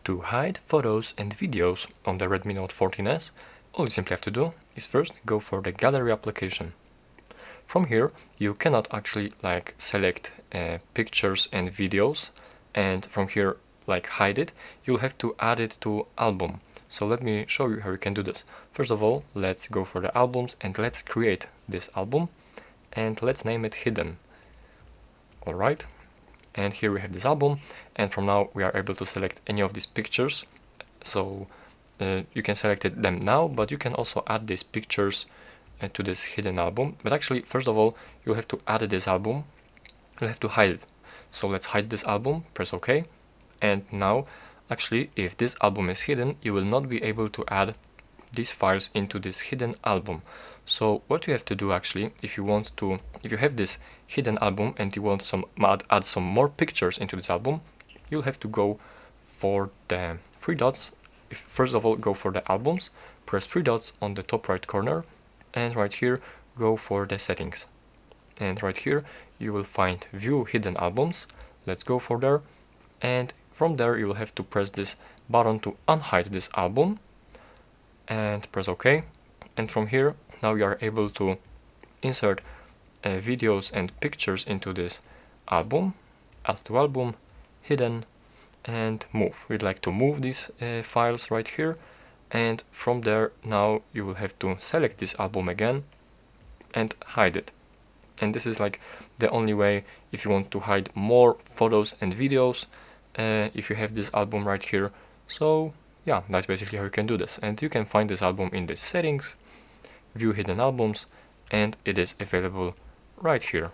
To hide photos and videos on the Redmi Note 14S, all you simply have to do is first go for the gallery application. From here you cannot actually select pictures and videos and from here hide it. You'll have to add it to album. So let me show you how you can do this. First of all, let's go for the albums and let's create this album and let's name it hidden. Alright, and here we have this album, and from now we are able to select any of these pictures. So you can select them now, but you can also add these pictures to this hidden album. But actually, first of all, you'll have to add this album, you'll have to hide it. So let's hide this album, press OK, and now actually if this album is hidden, you will not be able to add these files into this hidden album. So what you have to do actually, if you have this hidden album and you want add some more pictures into this album, you'll have to go for the three dots. First of all, go for the albums, press three dots on the top right corner, and right here go for the settings. And right here you will find view hidden albums. Let's go for there, and from there you will have to press this button to unhide this album and press OK. And from here now you are able to insert videos and pictures into this album, add to album, hidden, and move. We'd like to move these files right here, and from there now you will have to select this album again and hide it. And this is the only way if you want to hide more photos and videos if you have this album right here. So yeah, that's basically how you can do this, and you can find this album in the settings, view hidden albums, and it is available right here.